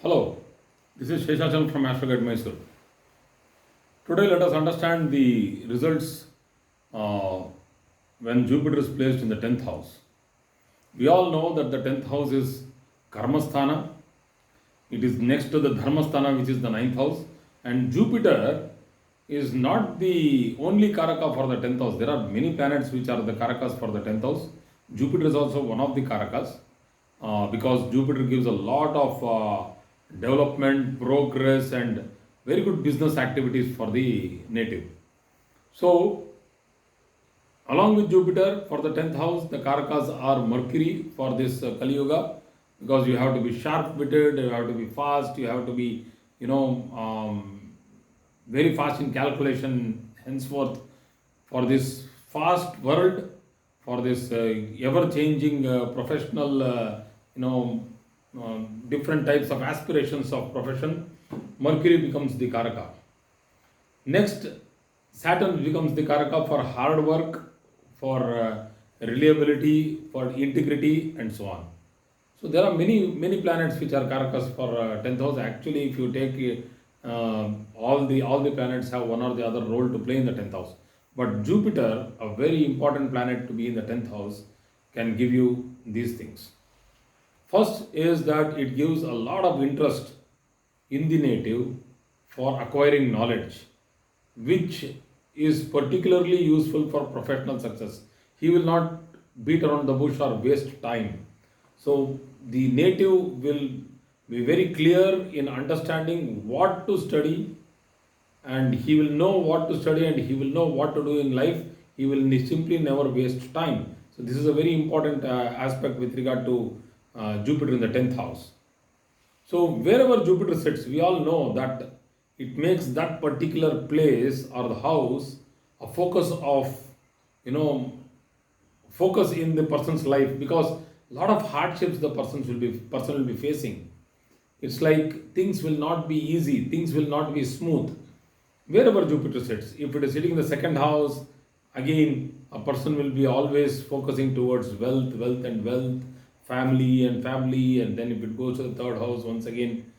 Hello, this is Sheshachal from Astroguide Mysore. Today let us understand the results uh, when Jupiter is placed in the 10th house. We all know that the 10th house is Karmasthana. It is next to the Dharmasthana, which is the 9th house. And Jupiter is not the only Karaka for the 10th house. There are many planets which are the Karakas for the 10th house. Jupiter is also one of the Karakas because Jupiter gives a lot of development, progress, and very good business activities for the native. So, along with Jupiter for the 10th house, the Karakas are Mercury for this Kali Yuga because you have to be sharp witted, you have to be fast, you have to be, very fast in calculation. Henceforth, for this fast world, for this ever changing professional, different types of aspirations of profession, Mercury becomes the Karaka. Next, Saturn becomes the Karaka for hard work, for reliability, for integrity, and so on. So there are many planets which are Karakas for 10th house. Actually, if you take all the planets have one or the other role to play in the 10th house. But Jupiter, a very important planet to be in the 10th house, can give you these things. First is that it gives a lot of interest in the native for acquiring knowledge, which is particularly useful for professional success. He will not beat around the bush or waste time. So the native will be very clear in understanding what to study, and he will know what to study and he will know what to do in life. He will simply never waste time. So this is a very important aspect with regard to Jupiter in the 10th house. So wherever Jupiter sits, we all know that it makes that particular place or the house a focus of, focus in the person's life, because a lot of hardships the person will be facing. It's like things will not be easy, things will not be smooth. Wherever Jupiter sits, if it is sitting in the second house, again a person will be always focusing towards wealth, family and family, and then if it goes to the third house, once again,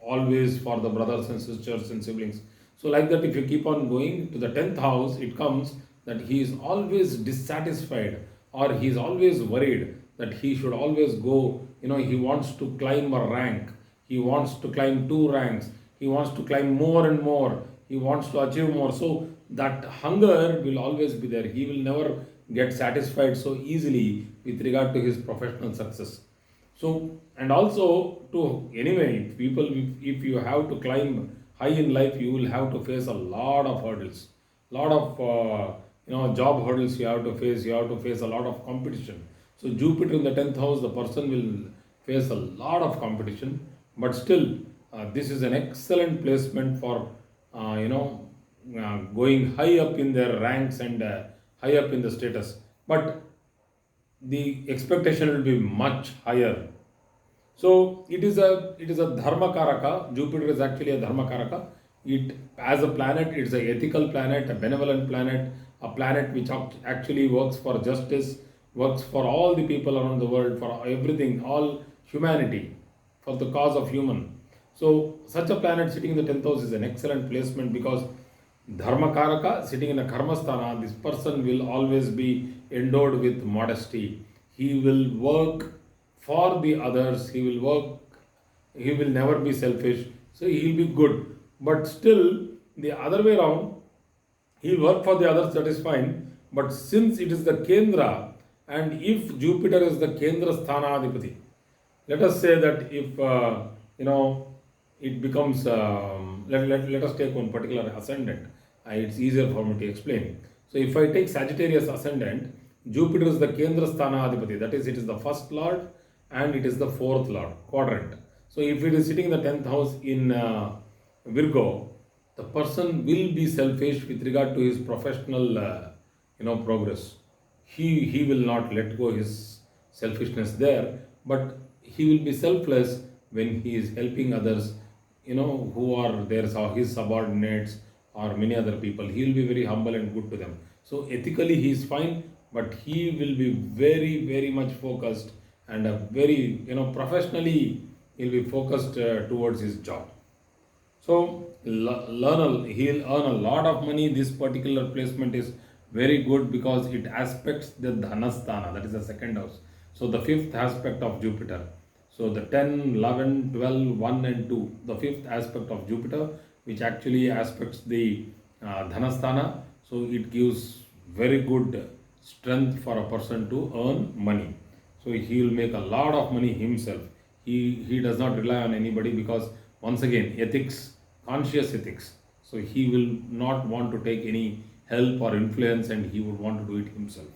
always for the brothers and sisters and siblings. So like that, if you keep on going to the 10th house, it comes that he is always dissatisfied, or he is always worried that he should always go, he wants to climb a rank, he wants to climb two ranks, he wants to climb more and more, he wants to achieve more. So that hunger will always be there. He will never get satisfied so easily with regard to his professional success. So, and also to anyway, people, if you have to climb high in life, you will have to face a lot of hurdles, lot of job hurdles you have to face. You have to face a lot of competition. So Jupiter in the 10th house, the person will face a lot of competition, but still, this is an excellent placement for going high up in their ranks and high up in the status. But the expectation will be much higher. So it is a dharma karaka. Jupiter is actually a dharma karaka. It, as a planet, it's an ethical planet, a benevolent planet, a planet which actually works for justice, works for all the people around the world, for everything, all humanity, for the cause of human. So such a planet sitting in the 10th house is an excellent placement, because dharma karaka sitting in a karmasthana, this person will always be endowed with modesty. He will work for the others, he will never be selfish, so he will be good. But still, the other way around, he will work for the others, that is fine. But since it is the Kendra, and if Jupiter is the Kendra Sthanadipati, let us say that if, it becomes, let us take one particular ascendant. It's easier for me to explain. So if I take Sagittarius ascendant, Jupiter is the Kendra Sthanadipati, that is, it is the first lord and it is the fourth lord, quadrant. So if it is sitting in the 10th house in Virgo, the person will be selfish with regard to his professional, progress. He will not let go his selfishness there, but he will be selfless when he is helping others, who are there, his subordinates or many other people. He will be very humble and good to them. So ethically he is fine, but he will be very much focused and a very, professionally he'll be focused towards his job. So he'll earn a lot of money. This particular placement is very good because it aspects the dhanasthana, that is the second house. So the fifth aspect of Jupiter. So the 10, 11, 12, 1 and 2, the fifth aspect of Jupiter, which actually aspects the dhanasthana. So it gives very good strength for a person to earn money. So he will make a lot of money himself. He does not rely on anybody because once again ethics, conscious ethics. So he will not want to take any help or influence, and he would want to do it himself.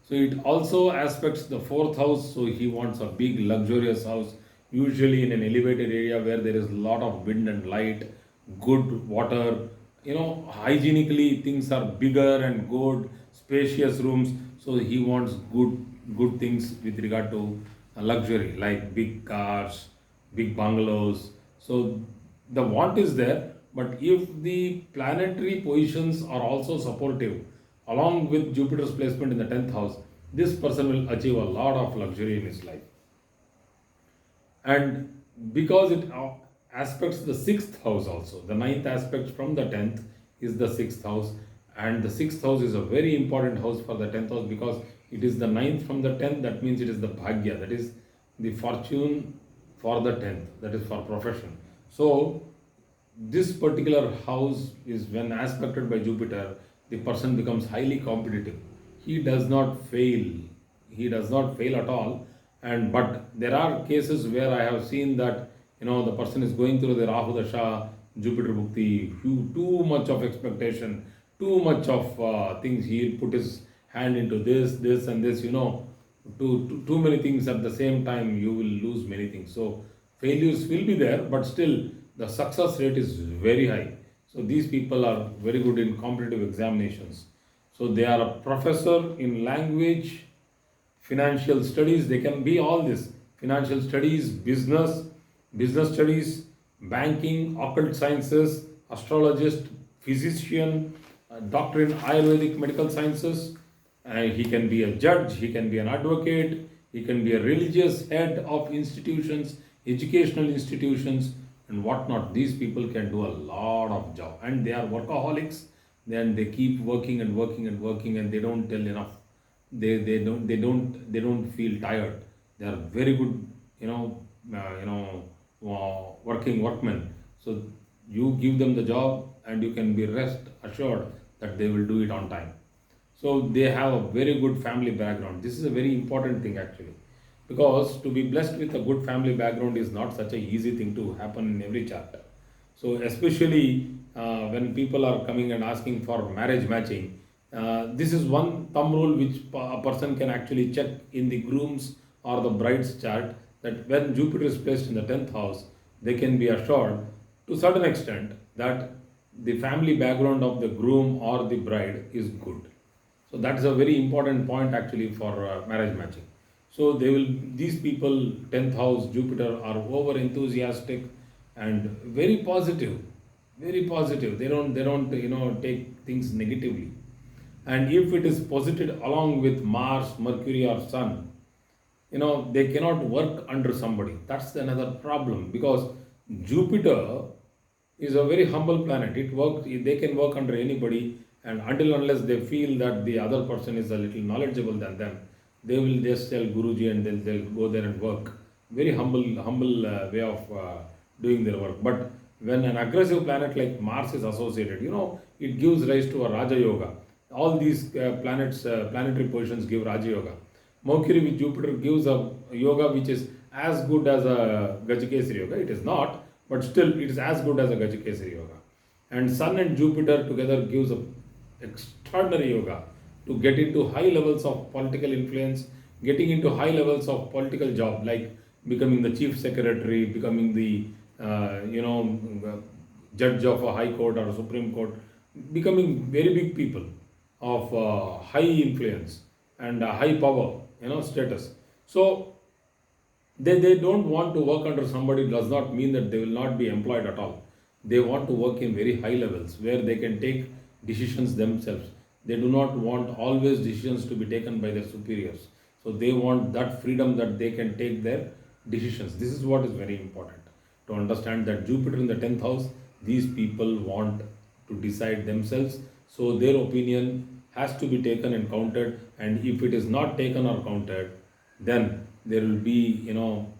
So it also aspects the fourth house. So he wants a big luxurious house, usually in an elevated area where there is a lot of wind and light, good water. Hygienically things are bigger and good, spacious rooms. So he wants good things with regard to luxury, like big cars, big bungalows. So the want is there, but if the planetary positions are also supportive, along with Jupiter's placement in the 10th house, this person will achieve a lot of luxury in his life. And because it aspects the sixth house also, the ninth aspect from the 10th is the sixth house, and the sixth house is a very important house for the 10th house because it is the ninth from the 10th. That means it is the bhagya, that is the fortune for the 10th, that is for profession. So this particular house is, when aspected by Jupiter, the person becomes highly competitive. He does not fail. He does not fail at all. And but there are cases where I have seen that the person is going through the Rahu Dasha, Jupiter Bhukti, too much of expectation, too much of things. He'll put his hand into this, and this. Too many things at the same time. You will lose many things. So failures will be there, but still the success rate is very high. So these people are very good in competitive examinations. So they are a professor in language, financial studies. They can be all this: financial studies, business studies, banking, occult sciences, astrologist, physician, doctor in Ayurvedic medical sciences. He can be a judge, he can be an advocate, he can be a religious head of institutions, educational institutions, and whatnot. These people can do a lot of job, and they are workaholics. Then they keep working and working and working, and they don't tell enough. They don't feel tired. They are very good, working workmen. So you give them the job, and you can be rest assured that they will do it on time. So they have a very good family background. This is a very important thing actually, because to be blessed with a good family background is not such a easy thing to happen in every chart. So especially when people are coming and asking for marriage matching, this is one thumb rule which a person can actually check in the groom's or the bride's chart, that when Jupiter is placed in the 10th house, they can be assured to certain extent that the family background of the groom or the bride is good. So that is a very important point actually for marriage matching. So these people, 10th house Jupiter, are over enthusiastic and very positive, very positive. They don't take things negatively. And if it is posited along with Mars, Mercury, or Sun, they cannot work under somebody. That's another problem, because Jupiter is a very humble planet. They can work under anybody, and until unless they feel that the other person is a little knowledgeable than them, they will just tell Guruji, and they'll go there and work. Very humble way of doing their work. But when an aggressive planet like Mars is associated, it gives rise to a Raja Yoga. All these planetary positions give Raja Yoga. Mercury with Jupiter gives a yoga which is as good as a Gajakesari Yoga. It is not, but still it is as good as a Gajakesari Yoga. And Sun and Jupiter together gives a extraordinary yoga to get into high levels of political influence, getting into high levels of political job, like becoming the chief secretary, becoming the judge of a high court or a supreme court, becoming very big people of high influence and high power, status. So they don't want to work under somebody. Does not mean that they will not be employed at all. They want to work in very high levels where they can take decisions themselves. They do not want always decisions to be taken by their superiors. So they want that freedom, that they can take their decisions. This is what is very important to understand, that Jupiter in the 10th house, these people want to decide themselves. So their opinion has to be taken and counted. And if it is not taken or counted, then there will be,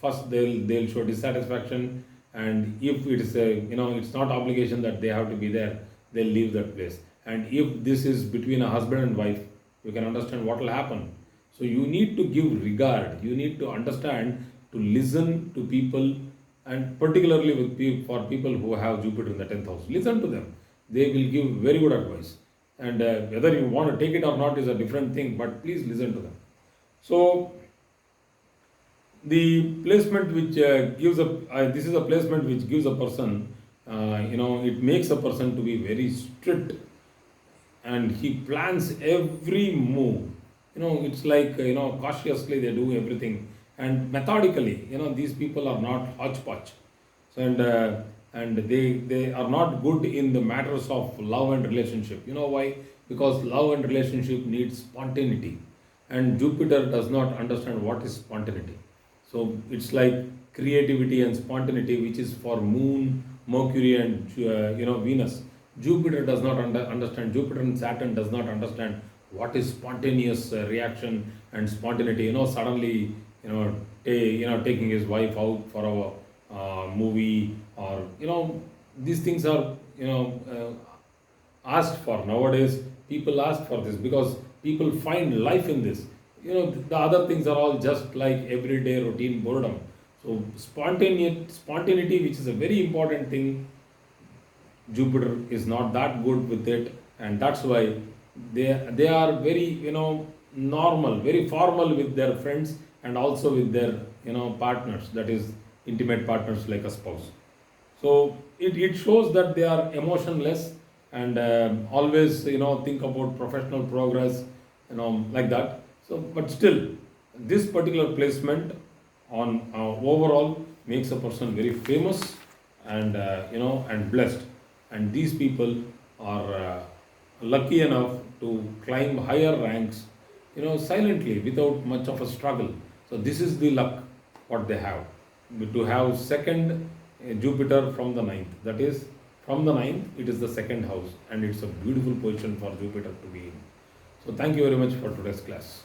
first they'll show dissatisfaction. And if it is a, it's not obligation that they have to be there, they'll leave that place. And if this is between a husband and wife, you can understand what will happen. So you need to give regard, you need to understand, to listen to people, and particularly with for people who have Jupiter in the 10th house, listen to them. They will give very good advice. And whether you want to take it or not is a different thing, but please listen to them. So the placement which gives a this is a placement which gives a person, it makes a person to be very strict, and he plans every move. It's like, cautiously they do everything, and methodically. These people are not hodgepodge. So, and they are not good in the matters of love and relationship. You know why? Because love and relationship needs spontaneity, and Jupiter does not understand what is spontaneity. So it's like creativity and spontaneity, which is for Moon, Mercury, and Venus. Jupiter does not understand. Jupiter and Saturn does not understand what is spontaneous reaction and spontaneity. Suddenly, taking his wife out for a movie, or these things are asked for nowadays. People ask for this because people find life in this. The other things are all just like everyday routine boredom. So spontaneity, which is a very important thing, Jupiter is not that good with it, and that's why they are very, normal, very formal with their friends, and also with their, partners, that is intimate partners like a spouse. So it shows that they are emotionless, and always, think about professional progress, like that. So, but still, this particular placement on overall makes a person very famous, and and blessed. And these people are lucky enough to climb higher ranks, silently, without much of a struggle. So this is the luck what they have, to have second Jupiter from the ninth. That is, from the ninth, it is the second house, and it's a beautiful position for Jupiter to be in. So thank you very much for today's class.